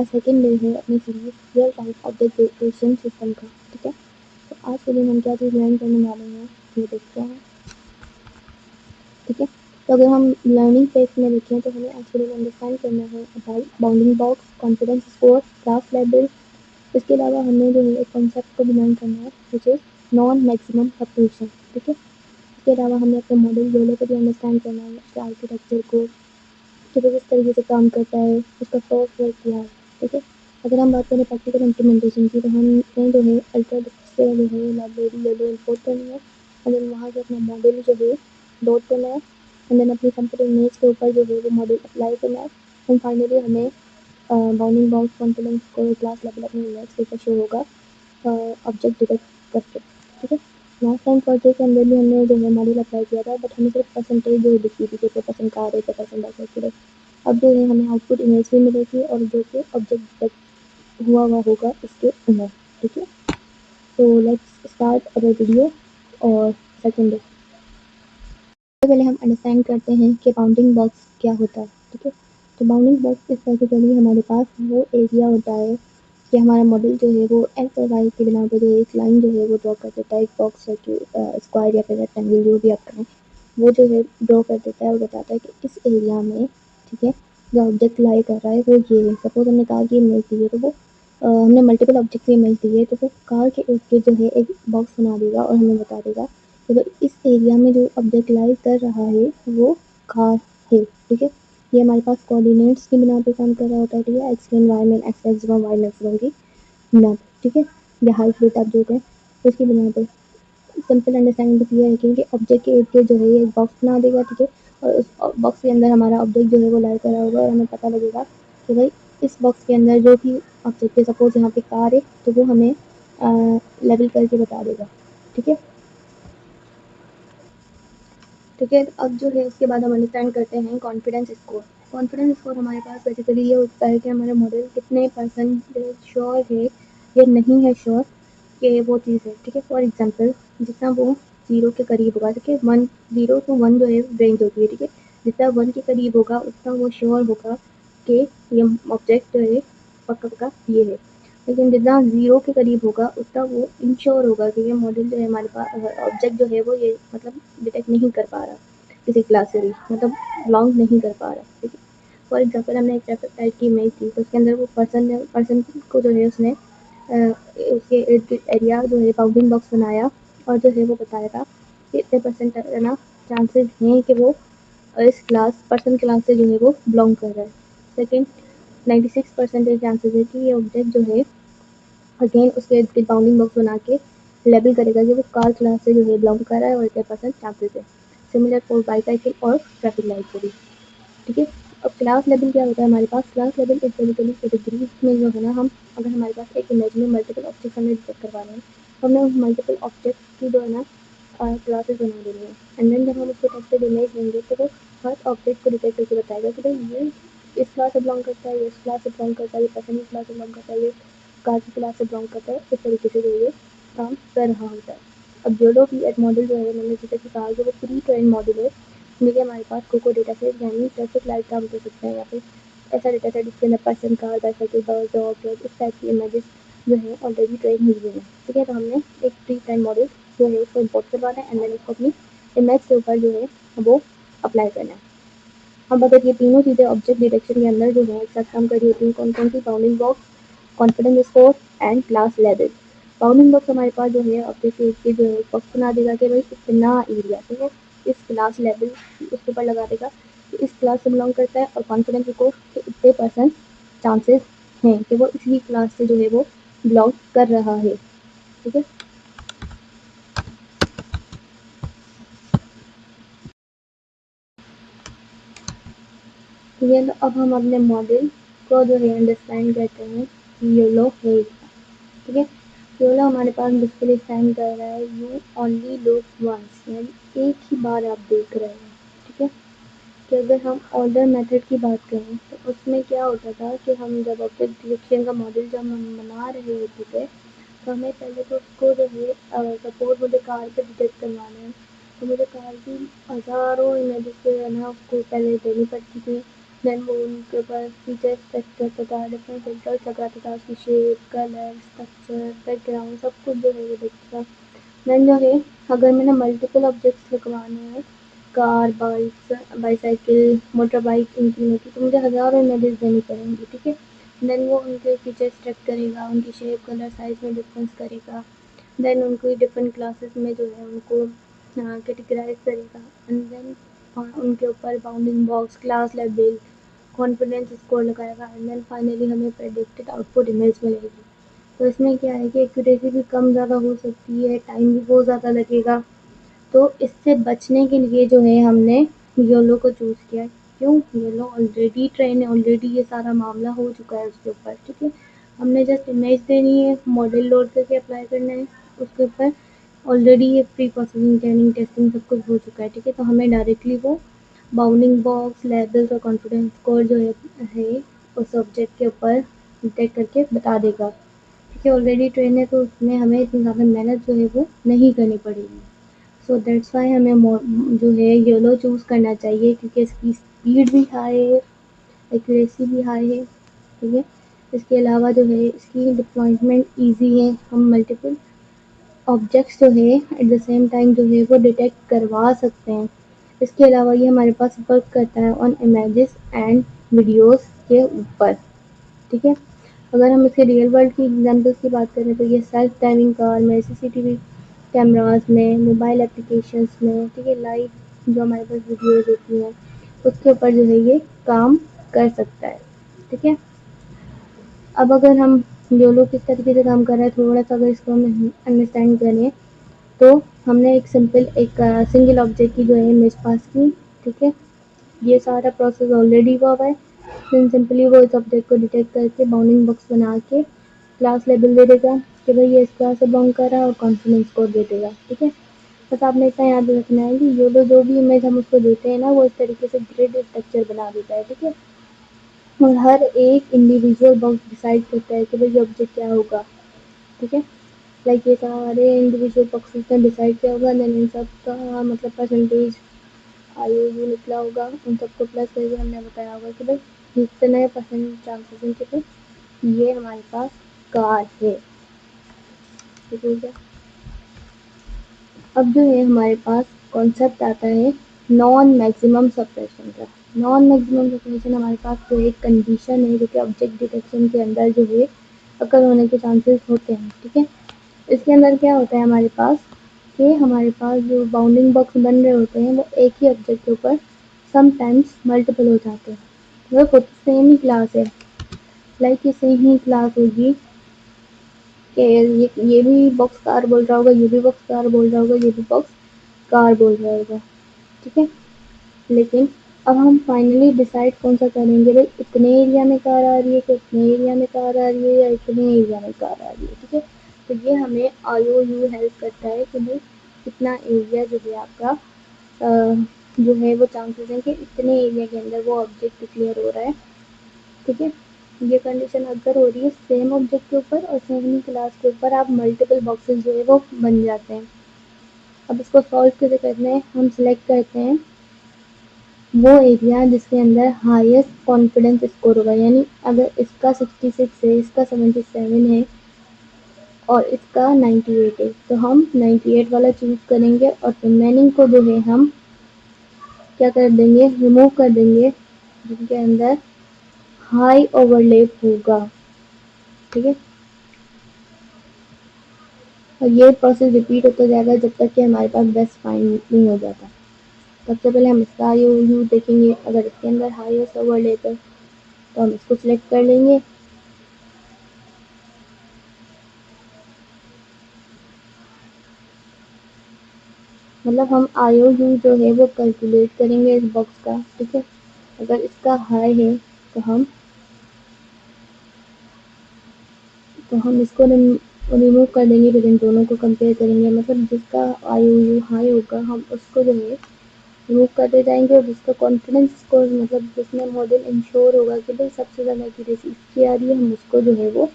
Second day है अपनी series real time object detection system का। ठीक है, तो आज के दिन हम क्या चीज़ लर्न करने वाले हैं ये देखते हैं। ठीक है, तो अगर हम लर्निंग पेज में देखें तो हमें आज के दिन अंडरस्टैंड करना है about bounding box, confidence score, class level. इसके अलावा हमें जो है एक कॉन्सेप्ट को भी लर्न करना है which is non maximum suppression. ठीक है, इसके अलावा हमें अपने मॉडल जोड़े को भी अंडरस्टैंड करना है, उसके आर्किटेक्चर को, कि वो किस तरीके से काम करता है, उसका सॉफ्टवेयर क्या है। ठीक है, अगर हम बात करें प्रैक्टिकल इम्प्लीमेंटेशन की तो हमें जो है अल्ट्रा से जो है लाइब्रेरी ले लो इम्पोर्ट करनी है एंड देन वहाँ से अपना मॉडल जो है लोड करना है एंड देन अपनी कंप्यूटर इमेज के ऊपर जो है वो मॉडल अप्लाई करना है एंड फाइनली हमें बाउंडिंग बॉक्स, कॉन्फिडेंस को, क्लास लेवल अपनी इमेज के ऊपर शो होगा ऑब्जेक्ट डिटेक्ट करके। ठीक है, लास्ट टाइम प्रोजेक्ट के अंदर भी हमने जो है मॉडल अप्लाई किया था बट हमें सिर्फ परसेंटेज जो दिखती थी कि परसेंट कार है, परसेंट ऐसा। अब जो है हमें आउटपुट इमेज भी मिलेगी और जो कि ऑब्जेक्ट डिटेक्ट हुआ होगा इसके अंदर। ठीक है, तो लेट्स स्टार्ट अवर वीडियो और सेकंड डे। सबसे पहले हम अंडरस्टैंड करते हैं कि बाउंडिंग बॉक्स क्या होता है। ठीक है, तो बाउंडिंग बॉक्स इस बेसिकली हमारे पास वो एरिया होता है कि हमारा मॉडल जो है वो एक्स और वाई के बिना पे जो एक लाइन जो है वो ड्रॉ कर देता है, एक बॉक्स है कि स्क्वायर या फिर रेक्टेंगल जो भी आप करें वो जो है ड्रॉ कर देता है और बताता है कि इस एरिया में, ठीक है, जो ऑब्जेक्ट लाई कर रहा है वो ये है। सपोज हमने कार की इमेज दी है तो वो हमने मल्टीपल ऑब्जेक्ट की इमेज दी है तो वो कार के इर्द गिर्द जो है एक बॉक्स बना देगा और हमें बता देगा कि भाई इस एरिया में जो ऑब्जेक्ट लाई कर रहा है वो कार है। ठीक है, ये हमारे पास कोऑर्डिनेट्स की बिना पे काम कर रहा होता है। ठीक है, एक्स वाई में एक्स मैक्सिमम वाई मैक्सिमम की बिना पे। ठीक है, या हाइट विड्थ आप जो कहें उसकी बिना पे सिंपल अंडरस्टैंडिंग बस ये है कि ऑब्जेक्ट के इर्द गिर्द जो है ये एक बॉक्स बना देगा। ठीक है, और उस बॉक्स के अंदर हमारा ऑब्जेक्ट जो है वो लाई करा होगा और हमें पता लगेगा कि भाई इस बॉक्स के अंदर जो भी ऑब्जेक्ट है, सपोज यहाँ पे कार है तो वो हमें लेवल करके बता देगा। ठीक है, ठीक है, अब जो है उसके बाद हम अंडरस्टैंड करते हैं कॉन्फिडेंस स्कोर। कॉन्फिडेंस स्कोर हमारे पास बेसिकली ये होता है कि हमारा मॉडल कितने परसेंट श्योर है या नहीं है श्योर कि वो चीज़ है। ठीक है, फॉर एग्जांपल जितना वो 0 के करीब होगा, ठीक है, 1 0 to 1 जो है रेंज होती है। ठीक है, जितना 1 के करीब होगा उतना वो श्योर होगा कि ये ऑब्जेक्ट जो है पक्का पक्का ये है। लेकिन जितना 0 के करीब होगा उतना वो इंश्योर होगा कि ये मॉडल जो है हमारे पास ऑब्जेक्ट जो है वो ये मतलब डिटेक्ट नहीं कर पा रहा किसी क्लास से भी, मतलब बिलोंग नहीं कर पा रहा। ठीक है, फॉर एग्जांपल हमने एक ट्रैफिक लाइट की इमेज थी तो उसके अंदर वो पर्सन को जो है उसने उसके इर्द गिर्द एरिया जो है बाउंडिंग बॉक्स बनाया और जो है वो बताया था कि इतने परसेंट ना चांसेस हैं कि वो इस पर्सन क्लास से जो है वो बिलोंग कर रहा है। सेकेंड, 96% चांसेस है कि ये ऑब्जेक्ट जो है अगेन उसके इर्द गिर्द बाउंडिंग बॉक्स बना के लेबल करेगा कि वो कार क्लास से जो है बिलोंग कर रहा है और इतने परसेंट चांसेस है। सिमिलर फॉर बाईसाइकिल और ट्रैफिक लाइट के भी। ठीक है, अब क्लास लेवल क्या होता है हमारे पास? Class level is basically categories में जो है ना हम अगर हमारे पास एक इमेज में मल्टीपल ऑब्जेक्ट हमें डिटेक्ट करवा रहे हैं तो हमने उस मल्टीपल ऑब्जेक्ट की जो है ना क्लासेस बना देनी है एंड देन जब हम उसको टेक्स्टेड इमेज देंगे तो वो हर ऑब्जेक्ट को डिटेक्ट करके बताएगा कि भाई ये इस क्लास से बिलोंग करता है, ये इस क्लास से बिलोंग करता है, ये पर्सन इस क्लास से बिलोंग करता है, ये कार की क्लास से बिलोंग करता है। इस तरीके से जो ये काम कर रहा होता है। अब जो लोग ये मॉडल जो है मैंने जैसे कि कहा कि वो प्री ट्रेन मॉडल है जिसमें हमारे पास कोको डेटा सेट यानी ट्रैफिक लाइट काम कर सकते हैं या फिर ऐसा डेटा सेट जिसके अंदर पर्सन, कार, बाइसाइकिल, बस, डॉग, कैट इस टाइप की इमेजेस जो है ऑलरेडी ट्रेन हुई हैं। ठीक है, तो हमने एक प्री ट्रेन मॉडल जो है उसको इम्पोर्ट करवाना है एंड देन उसको अपनी इमेज के ऊपर जो है वो अप्लाई करना है। अब अगर ये तीनों चीज़ें ऑब्जेक्ट डिटेक्शन के अंदर जो है एक साथ काम कर रही होती हैं, कौन कौन सी? Bounding box, confidence score and class level. Bounding box हमारे पास जो है ऑब्जेक्ट के जो है बॉक्स बना देगा कि भाई इतना एरिया, ठीक है, इस क्लास लेवल उसके ऊपर लगा देगा कि इस क्लास से बिलोंग करता है और कॉन्फिडेंस स्कोर कि इतने परसेंट चांसेस हैं कि वो इसी क्लास से जो है वो बिलोंग कर रहा है। ठीक है, ठीक है, तो अब हम अपने मॉडल को जो है अंडरस्टैंड करते हैं कि योलो है। ठीक है, योलो हमारे पास डिस्प्ले स्टैंड कर रहा है यू ओनली लुक वंस यानी एक ही बार आप देख रहे हैं। ठीक है, कि अगर हम ऑर्डर मेथड की बात करें तो उसमें क्या होता था कि हम जब ऑब्जेक्ट डिटेक्शन का मॉडल जब हम बना रहे होते थे तो हमें पहले तो उसको जो है सपोज मुझे कार पे डिटेक्ट करवाना है तो मुझे कार की हज़ारों इमेजेस जो है ना उसको पहले देनी पड़ती थी देन वो उनके पास फीचर स्ट्रक्चर तथा डिफरेंट फिल्टर्स लगा तथा उसकी शेप, कलर, स्ट्रक्चर, बैकग्राउंड सब कुछ जो है वो देखेगा। देन जो है अगर मैंने मल्टीपल ऑब्जेक्ट्स लगवाने हैं, car, bikes, bicycle, motor bike इनकी होती तो मुझे हज़ारों इमेजेस देनी पड़ेंगी, ठीक है। देन वो उनके फीचर्स चेक करेगा, उनकी शेप, कलर, साइज़ में डिफरेंस करेगा। देन उनको डिफरेंट क्लासेस में जो है उनको कैटेगराइज करेगा एंड देन उनके ऊपर bounding box, class level, confidence score लगाएगा एंड देन फाइनली हमें प्रेडिक्टेड आउटपुट इमेज मिलेगी। तो इसमें क्या है कि एक्यूरेसी भी कम ज़्यादा हो सकती है, टाइम भी बहुत ज़्यादा लगेगा। तो इससे बचने के लिए जो है हमने योलो को चूज़ किया। क्यों? योलो ऑलरेडी ट्रेन है, ऑलरेडी ये सारा मामला हो चुका है उसके ऊपर, ठीक है। हमने जस्ट इमेज देनी है, मॉडल लोड करके अप्लाई करना है उसके ऊपर। ऑलरेडी ये प्री प्रोसेसिंग, ट्रेनिंग, टेस्टिंग सब कुछ हो चुका है, ठीक है। तो हमें डायरेक्टली वो बाउंडिंग बॉक्स, लेबल्स और कॉन्फिडेंस स्कोर जो है उस ऑब्जेक्ट के ऊपर डिटेक्ट करके बता देगा, ठीक है। ऑलरेडी ट्रेन है तो उसमें हमें इतनी ज़्यादा मेहनत जो है वो नहीं करनी पड़ेगी। सो दैट्स वाई हमें जो है योलो चूज़ करना चाहिए क्योंकि इसकी स्पीड भी हाई है, एक्यूरेसी भी हाई है, ठीक है। इसके अलावा जो है इसकी डिप्लॉयमेंट ईजी है, हम मल्टीपल ऑब्जेक्ट्स जो है एट द सेम टाइम जो है वो डिटेक्ट करवा सकते हैं। इसके अलावा ये हमारे पास वर्क करता है ऑन इमेजेस एंड वीडियोस के ऊपर, ठीक है। अगर हम इसके रियल वर्ल्ड की एग्जांपल्स की बात करें तो ये सेल्फ ड्राइविंग कार में, सीसीटीवी कैमरास में, मोबाइल एप्लीकेशंस में, ठीक है, लाइव जो हमारे पास वीडियोस होती हैं उसके ऊपर जो है ये काम कर सकता है, ठीक है। अब अगर हम योलो किस तरीके से काम कर रहा है थोड़ा सा अगर इसको हम अंडरस्टैंड करें तो हमने एक सिंगल ऑब्जेक्ट की जो है इमेज पास की, ठीक है। ये सारा प्रोसेस ऑलरेडी हुआ है। देन सिंपली वो इस ऑब्जेक्ट को डिटेक्ट करके बाउंडिंग बॉक्स बना के क्लास लेबल दे देगा कि भाई ये इस क्लास से बिलोंग कर रहा है और कॉन्फिडेंस स्कोर दे देगा, ठीक है। बस आपने इतना याद रखना है कि योलो जो भी इमेज हम उसको देते हैं ना वो इस तरीके से ग्रिड स्ट्रक्चर बना देता है, ठीक है। और हर एक इंडिविजुअल बॉक्स डिसाइड करता है कि भाई ये ऑब्जेक्ट क्या होगा, ठीक है। लाइक ये सारे इंडिविजुअल बॉक्सेस ने डिसाइड किया होगा देन इन सब का मतलब परसेंटेज आईओयू निकला होगा, उन सबको प्लस करके हमने बताया होगा कि भाई इतने परसेंट चांसेस हैं कि भाई ये हमारे पास कार है, ठीक है। अब जो है हमारे पास कॉन्सेप्ट आता है नॉन मैक्सिमम सप्रेशन का। नॉन मैक्सिमम सप्रेशन हमारे पास जो एक कंडीशन है जो कि ऑब्जेक्ट डिटेक्शन के अंदर जो है अकर होने के चांसेस होते हैं, ठीक है। इसके अंदर क्या होता है हमारे पास कि हमारे पास जो बाउंडिंग बॉक्स बन रहे होते हैं वो एक ही ऑब्जेक्ट के ऊपर समटाइम्स मल्टीपल हो जाते हैं। वो खुद सेम ही क्लास है, लाइक ये सेम ही क्लास होगी कि ये भी बॉक्स कार बोल रहा होगा, ये भी बॉक्स कार बोल रहा होगा, ये भी बॉक्स कार बोल रहा होगा, ठीक है। लेकिन अब हम फाइनली डिसाइड कौन सा करेंगे भाई इतने एरिया में कार आ रही है कि इतने एरिया में कार आ रही है या इतने एरिया में कार आ रही है, ठीक है। तो ये हमें IOU हेल्प करता है कि भाई कितना एरिया जो है आपका जो है वो चांसेस हैं कि इतने एरिया के अंदर वो ऑब्जेक्ट डिक्लेयर हो रहा है, ठीक है। ये कंडीशन अगर हो रही है सेम ऑब्जेक्ट के ऊपर और सेम ही क्लास के ऊपर आप मल्टीपल बॉक्सेस जो है वो बन जाते हैं। अब इसको सॉल्व कैसे करना है, हम सिलेक्ट करते हैं वो एरिया जिसके अंदर हाईएस्ट कॉन्फिडेंस स्कोर होगा, यानी अगर इसका 66 है, इसका 77 है और इसका 98 है तो हम 98 वाला चूज करेंगे और रिमेनिंग को जो है हम क्या कर देंगे, रिमूव कर देंगे जिनके अंदर हाई ओवरलैप होगा, ठीक है। और ये प्रोसेस रिपीट होता जाएगा जब तक कि हमारे पास बेस्ट फाइंड नहीं हो जाता। सबसे पहले हम इसका यू देखेंगे, अगर इसके अंदर हाईएस्ट ओवरलैप है तो हम इसको सिलेक्ट कर लेंगे। मतलब हम IOU जो है वो कैलकुलेट करेंगे इस बॉक्स का, ठीक है। अगर इसका हाई है तो हम इसको रिमूव कर देंगे, फिर इन दोनों को कंपेयर करेंगे। मतलब जिसका IOU हाई होगा हम उसको जो है रिमूव करते जाएंगे और जिसका कॉन्फिडेंस स्कोर मतलब जिसमें मॉडल इंश्योर होगा कि भाई सबसे ज़्यादा एक्यूरेसी इसकी आ रही है हम उसको जो है वो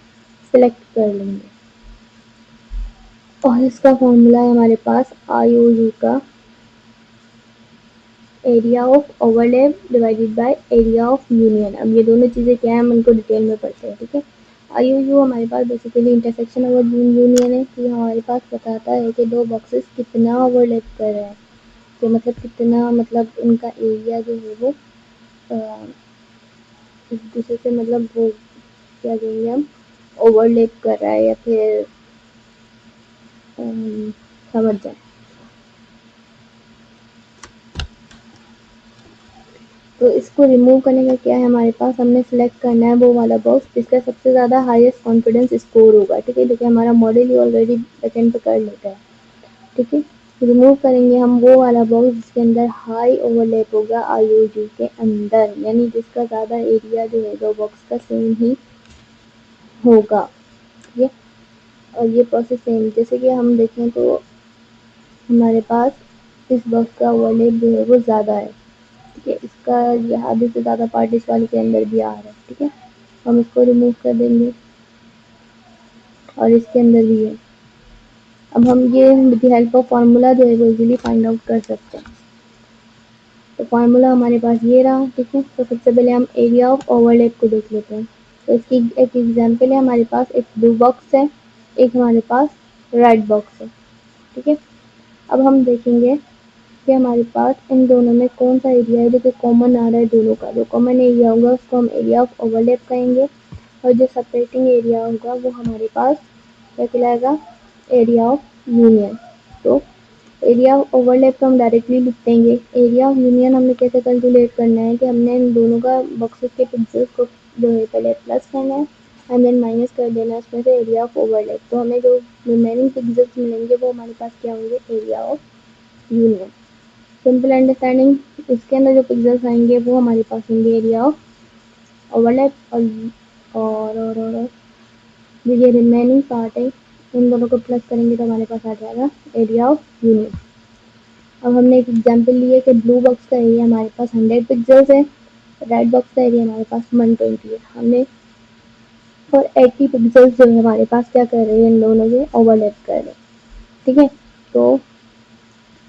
सिलेक्ट कर लेंगे। और इसका फॉर्मूला है हमारे पास IOU का area of overlap divided by area of union. अब ये दोनों चीज़ें क्या है हम इनको डिटेल में पढ़ते हैं, ठीक है। आईयूयू हमारे पास बेसिकली इंटरसेक्शन ओवर यूनियन है, कि हमारे पास बताता है कि दो बॉक्सेस कितना ओवरलैप कर रहे हैं, कि मतलब कितना, मतलब उनका एरिया जो है वो एक दूसरे से, मतलब वो क्या कहेंगे हम, ओवरलैप कर रहा है या फिर समझ जाए। तो इसको रिमूव करने का क्या है हमारे पास, हमने सेलेक्ट करना है वो वाला बॉक्स जिसका सबसे ज़्यादा हाईएस्ट कॉन्फिडेंस स्कोर होगा, ठीक है। देखिए हमारा मॉडल ही ऑलरेडी सेकंड पे कर लेता है, ठीक है। रिमूव करेंगे हम वो वाला बॉक्स जिसके अंदर हाई ओवरलैप होगा आईयूजी के अंदर, यानी जिसका ज़्यादा एरिया जो है दो बॉक्स का सेम ही होगा, ठीक है। और ये प्रोसेस सेम, जैसे कि हम देखें तो हमारे पास इस बॉक्स का ओवरलैप जो है वो ज़्यादा है, ठीक है। इसका ये आधे से ज़्यादा पार्ट इस वाले के अंदर भी आ रहा है, ठीक है। हम इसको रिमूव कर देंगे और इसके अंदर भी है। अब हम ये with the help of formula जो है वो इजीली फाइंड आउट कर सकते हैं। तो फार्मूला हमारे पास ये रहा, ठीक है। तो सबसे पहले हम एरिया ऑफ ओवरलैप को देख लेते हैं। तो इसकी एक एग्जांपल है, हमारे पास एक ब्लू बॉक्स है, एक हमारे पास रेड बॉक्स है, ठीक है। अब हम देखेंगे कि हमारे पास इन दोनों में कौन सा एरिया है जो कि कॉमन आ रहा है दोनों का। जो कॉमन एरिया होगा उसको हम एरिया ऑफ ओवरलैप कहेंगे, और जो सेपरेटिंग एरिया होगा वो हमारे पास क्या कहलाएगा, एरिया ऑफ यूनियन। तो एरिया ऑफ ओवरलैप को हम डायरेक्टली लिख देंगे। एरिया ऑफ यूनियन हमें कैसे कैलकुलेट करना है, कि हमने इन दोनों का बॉक्सेस के पिक्सेल्स को जो है पहले प्लस करना है एंड देन माइनस कर देना है उसमें से एरिया ऑफ ओवरलैप। तो हमें जो रिमेनिंग पिक्सेल्स मिलेंगे वो हमारे पास क्या होंगे, area of union. Simple understanding, इसके अंदर जो पिक्सेल्स आएंगे वो हमारे पास होंगे एरिया ऑफ ओवरलैप, और जो ये रिमेनिंग पार्ट है इन दोनों को प्लस करेंगे तो हमारे पास आ जाएगा एरिया ऑफ यूनियन। अब हमने एक एग्जांपल लिया कि ब्लू बॉक्स का एरिया हमारे पास 100 पिक्सेल्स है, रेड बॉक्स का एरिया हमारे पास 120 है। हमने और 80 पिक्सेल्स जो है हमारे पास क्या कर रहे हैं, इन दोनों के ओवरलैप कर रहे हैं, ठीक है। तो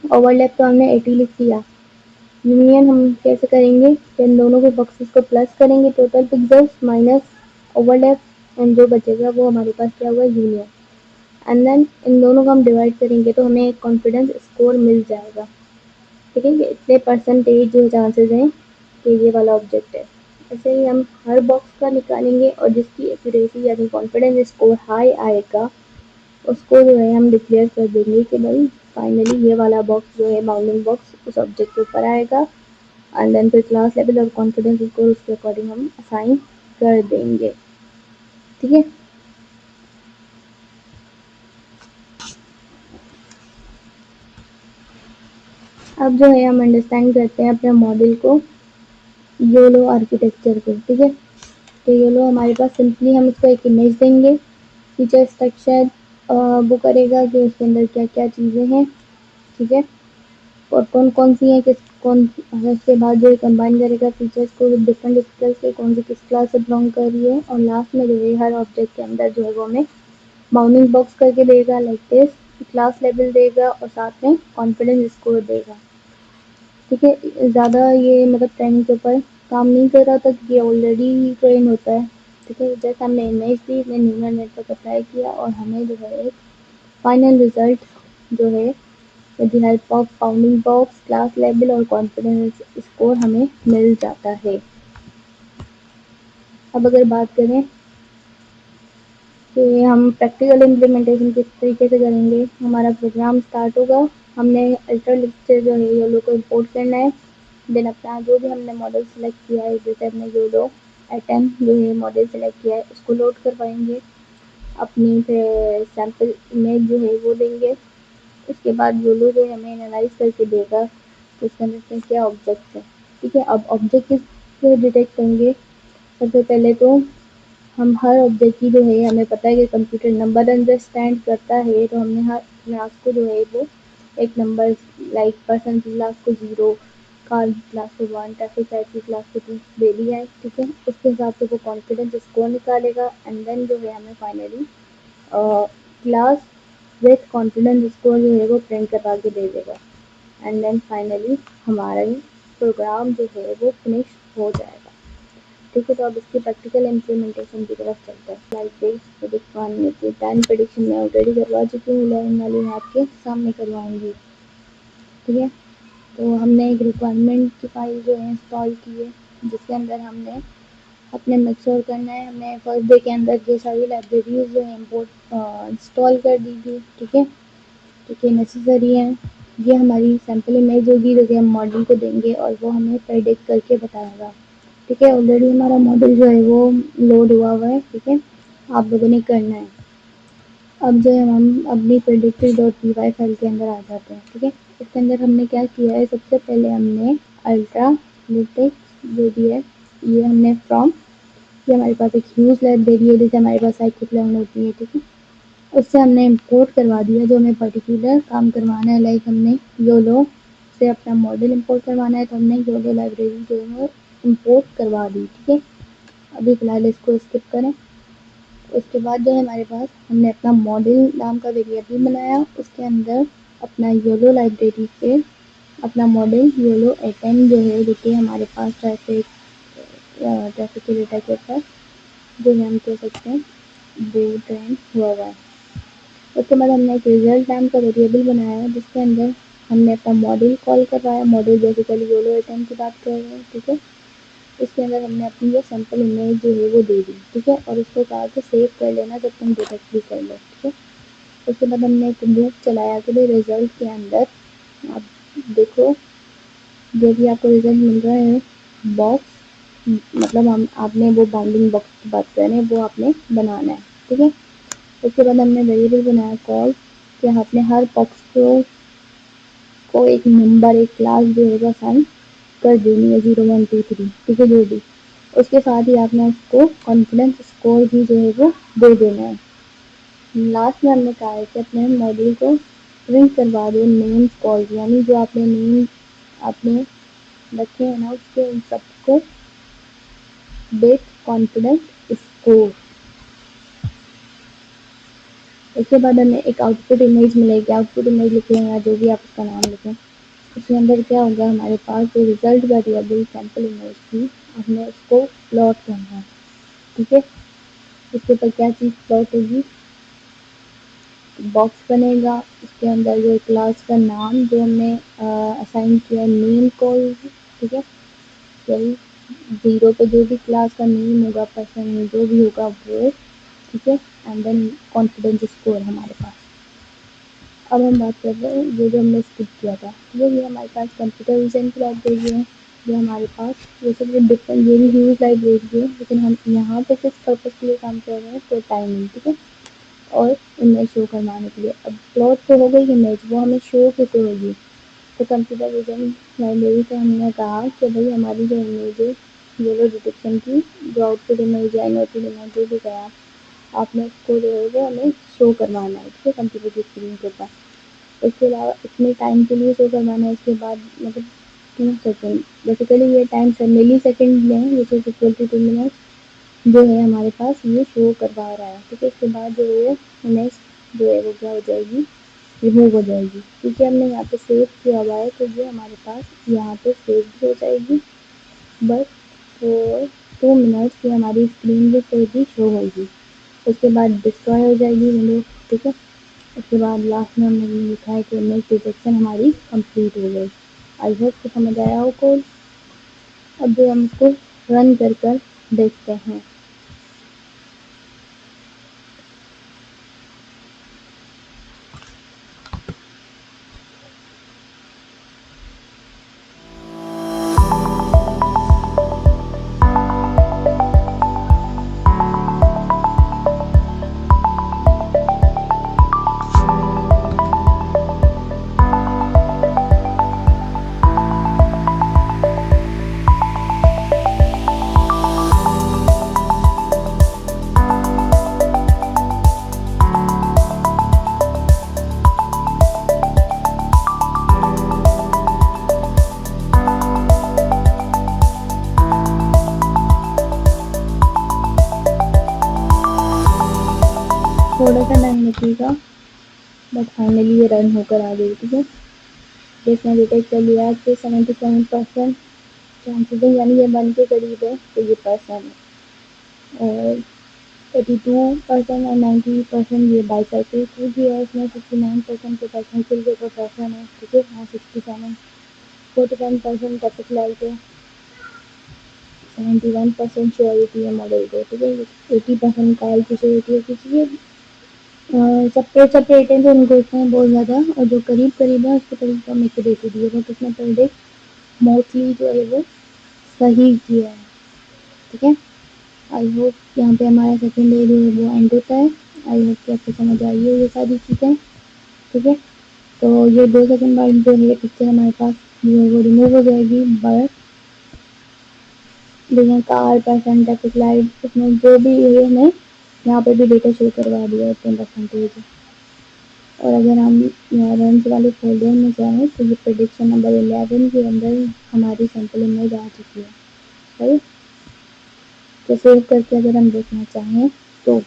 ओवरलैप तो हमने 80 लिख दिया। यूनियन हम कैसे करेंगे, तो इन दोनों के बॉक्सेस को प्लस करेंगे total pixels minus overlap and जो बचेगा वो हमारे पास क्या हुआ, यूनियन। एंड देन इन दोनों को हम डिवाइड करेंगे तो हमें एक कॉन्फिडेंस स्कोर मिल जाएगा, ठीक है। इतने परसेंटेज जो चांसेस हैं कि ये वाला ऑब्जेक्ट है। ऐसे ही हम हर बॉक्स का निकालेंगे और जिसकी एक्यूरेसी यानी कॉन्फिडेंस स्कोर हाई आएगा उसको जो है हम डिक्लेयर कर देंगे कि भाई फाइनली ये वाला बॉक्स जो है बाउंडिंग बॉक्स उस ऑब्जेक्ट के ऊपर आएगा। एंड देन फिर क्लास लेवल और कॉन्फिडेंस स्कोर उसके अकॉर्डिंग हम असाइन कर देंगे, ठीक है। अब जो है हम अंडरस्टैंड करते हैं अपने मॉडल को, योलो आर्किटेक्चर को, ठीक है। तो योलो हमारे पास सिंपली हम इसको एक इमेज देंगे, फीचर स्ट्रक्चर वो करेगा कि उसके अंदर क्या क्या चीज़ें हैं, ठीक है। और कौन कौन सी हैं, किस कौन, उसके बाद जो कंबाइन करेगा फीचर्स को डिफरेंट स्किल्स के, कौन सी किस क्लास से बिलोंग कर रही है, और लास्ट में जो है हर ऑब्जेक्ट के अंदर जो है वो हमें बाउंडिंग बॉक्स करके देगा लाइक दिस, क्लास लेवल देगा और साथ में कॉन्फिडेंस स्कोर देगा, ठीक है। ज़्यादा ये मतलब ट्रेनिंग के ऊपर काम नहीं कर रहा था क्योंकि ऑलरेडी ट्रेन होता है, ठीक है। जैसे हमने इमेज दी, हमने न्यूरल नेटवर्क अप्लाई किया और हमें जो है एक फाइनल रिजल्ट जो है with the help of bounding box, class level और कॉन्फिडेंस स्कोर हमें मिल जाता है। अब अगर बात करें कि हम प्रैक्टिकल इम्प्लीमेंटेशन किस तरीके से करेंगे, हमारा प्रोग्राम स्टार्ट होगा। हमने अल्टर लिस्ट से जो है योलो को इम्पोर्ट करना है। देन अपना जो भी हमने मॉडल सेलेक्ट किया है, जैसे हमने योलो एटम जो है मॉडल सेलेक्ट किया है उसको लोड करवाएंगे, अपनी फिर सैम्पल इमेज जो है वो देंगे। उसके बाद योलो जो है हमें एनालाइज करके देगा तो उसके अंदर से क्या ऑब्जेक्ट है, ठीक है। अब ऑब्जेक्ट किस डिटेक्ट करेंगे, सबसे पहले तो हम हर ऑब्जेक्ट की जो है हमें पता है कि कंप्यूटर नंबर अंडरस्टैंड करता है, तो हमने हर क्लास को जो है वो एक नंबर लाइक पर्सन की क्लास को 0, कार की क्लास को 1, टैक्सी टाइप की क्लास को 2 दे दिया है, ठीक है। उसके हिसाब से वो कॉन्फिडेंस स्कोर निकालेगा एंड देन जो है हमें finally class with confidence score जो है वो प्रिंट करवा के दे देगा एंड देन फाइनली हमारा प्रोग्राम जो है वो फिनिश हो जाएगा। ठीक है, तो अब इसकी प्रैक्टिकल इम्प्लीमेंटेशन की तरफ चलते हैं। लाइक प्रेडिक्ट 1 में की 10 प्रेडिक्शन मैं ऑलरेडी करवा चुकी हूँ, 11 वाली मैं आपके सामने करवाऊँगी। ठीक है, तो हमने एक रिक्वायरमेंट की फाइल जो है इंस्टॉल की है, जिसके अंदर हमने अपने मेक श्योर करना है हमने फर्स्ट डे के अंदर ये सारी लाइब्रेरीज जो है इम्पोर्ट इंस्टॉल कर दी थी। ठीक है, ठीक है, नेसेसरी है। ये हमारी सैम्पल इमेज होगी जो कि हम मॉडल को देंगे और वो हमें प्रेडिक्ट करके बताएगा। ठीक है, ऑलरेडी हमारा मॉडल जो है वो लोड हुआ है। ठीक है, आप लोगों ने करना है। अब जो है हम अपनी predictive.py फाइल के अंदर आ जाते हैं। ठीक है, इसके अंदर हमने क्या किया है, सबसे पहले हमने अल्ट्रा लिटिक्स जो भी है ये हमने फ्रॉम, ये हमारे पास एक ह्यूज लाइब्रेरी है जैसे हमारे पास scikit-learn होती है। ठीक है, उससे हमने इंपोर्ट करवा दिया जो हमें पर्टिकुलर काम करवाना है। लाइक हमने योलो से अपना मॉडल इंपोर्ट करवाना है, तो हमने योलो लाइब्रेरी जो है इंपोर्ट करवा दी। ठीक है, अभी फिलहाल इसको स्किप करें। उसके बाद जो है हमारे पास हमने अपना मॉडल नाम का वेरिएबल बनाया, उसके अंदर अपना योलो लाइब्रेरी से अपना मॉडल योलो एटन जो है जो कि हमारे पास ट्रैफिक के डेटा के ऊपर जो है हम कह सकते हैं वो ट्रेंड हुआ है। उसके बाद हमने एक रिजल्ट नाम का वेरिएबल बनाया है जिसके अंदर हमने अपना मॉडल कॉल करवाया। मॉडल बेसिकली योलो एटन की बात कर रहे हैं। ठीक है, इसके अंदर हमने अपनी ये सैम्पल इमेज जो है वो दे दी। ठीक है, और उसको कहा कि सेव कर लेना जब तुम डिटेक्ट भी कर लो। ठीक है, उसके बाद हमने एक लूप चलाया कि भाई रिजल्ट के अंदर आप देखो जो भी आपको रिजल्ट मिल रहा है बॉक्स, मतलब हम आपने वो बाउंडिंग बॉक्स की बात कर रहे हैं वो आपने बनाना है। ठीक है, उसके बाद हमने वेरिएबल बनाया कॉल कि आपने हर बॉक्स को एक नंबर एक क्लास जो है वो असाइन कर देनी है 0 1 2 3। ठीक है, जो भी उसके साथ ही आपने उसको कॉन्फिडेंस स्कोर भी जो है वो दे देना है। लास्ट में हमने कहा है कि अपने मॉडल को प्रिंट करवा दो नेम कॉल, यानी जो आपने नेम आपने रखे हैं ना उसके उन सबको बेट कॉन्फिडेंस स्कोर। उसके बाद हमें एक आउटपुट इमेज मिलेगी, आउटपुट इमेज लिख लें या जो भी आप उसका नाम लिखें। उसके अंदर क्या होगा, हमारे पास जो रिजल्ट वेरिएबल सैम्पल इमेज थी हमने उसको प्लॉट करना है। ठीक है, उसके ऊपर क्या चीज़ प्लॉट होगी, बॉक्स बनेगा, उसके अंदर जो क्लास का नाम जो हमने असाइन किया नेम कॉल। ठीक है, यही 0 पे जो भी क्लास का नेम होगा पर्सन जो भी होगा वो। ठीक है, एंड देन कॉन्फिडेंस स्कोर हमारे पास। अब हम बात कर रहे हैं जो हमने स्किप किया था, ये हमारे पास कंप्यूटर विजन की लाइब्रेरी है जो हमारे पास ये सब डिफरेंट ये भी ह्यूज लाइब्रेरी है, लेकिन हम यहाँ पे किस पर्पज़ के लिए काम कर रहे हैं, तो टाइमिंग। ठीक है, और इमेज शो करवाने के लिए। अब प्लॉट तो हो गई इमेज, वो हमें शो कैसे होगी, तो कंप्यूटर विजन लाइब्रेरी से हमने कहा कि भाई हमारी जो इमेज है ज़ीरो डिटेक्शन की जो आउटपुट इमेज या इनपुट इमेज जो भी गया आपने उसको जो है वो हमें शो करवाना है। ठीक है, कंप्यूटर की स्क्रीन के ऊपर। इसके अलावा इतने टाइम के लिए शो करवाना है, उसके बाद मतलब 2 सेकेंड, बेसिकली ये टाइम मिली सेकेंड में which is equal to 2 minute जो है हमारे पास ये शो करवा रहा है। ठीक है, इसके बाद जो है इमेज जो है वो क्या हो जाएगी, रिमूव हो जाएगी। क्योंकि हमने यहाँ पे सेव किया हुआ है तो ये हमारे पास यहाँ पे सेव भी हो जाएगी, बस फॉर 2 मिनट्स ये हमारी स्क्रीन पे फिर भी शो होगी। उसके बाद डिस्ट्रॉय हो जाएगी विंडो। ठीक है, उसके बाद लास्ट में हमने ये लिखा है कि इमेज डिटेक्शन हमारी कंप्लीट हो गई। आई होप कि समझ आया हो कोड। अब जो हम इसको रन कर देखते हैं। थोड़ा सा टाइम लगेगा बट फाइनली ये रन होकर आ गई। ठीक है, इसने डिटेक्ट कर लिया कि 77% चांसेस है, यानी ये 1 के करीब है तो ये पर्सन है। और 82% और 90% ये बाइसेक्सुअल भी है, इसमें 59% के टेक्निकल जो प्रोफेशन है, ठीक है। और 47% टॉपिक लाइट है, 71% श्योरिटी है मॉडल को, ठीक है। 80% कॉल की श्योरिटी है, क्योंकि सेपरेट सेपरेट है तो उनको इसमें बहुत ज़्यादा, और जो करीब करीब है उसको करीब कम एक्यूरेसी दी है, बट उसमें प्रेडिक्ट मोस्टली जो है वो सही किया है, ठीक है। आई होप यहाँ पे हमारा सेकेंड डे जो है वो एंड होता है। आई होप कि आपको समझ आई हो ये सारी चीज़ें, ठीक है। तो ये 2 सेकंड बाद जो है पिक्चर हमारे पास जो है वो रिमूव हो जाएगी, बट देखिए कार परसेंट ट्रैफिक लाइट इसमें जो भी है हमें यहाँ पे भी डेटा शो करवा दिया है 10%। और अगर हम रेंज वाले फोल्डर में जाएँ तो ये प्रेडिक्शन नंबर 11 के अंदर हमारी सैंपल इमेज आ चुकी है, राइट। तो सेव करके अगर हम देखना चाहें तो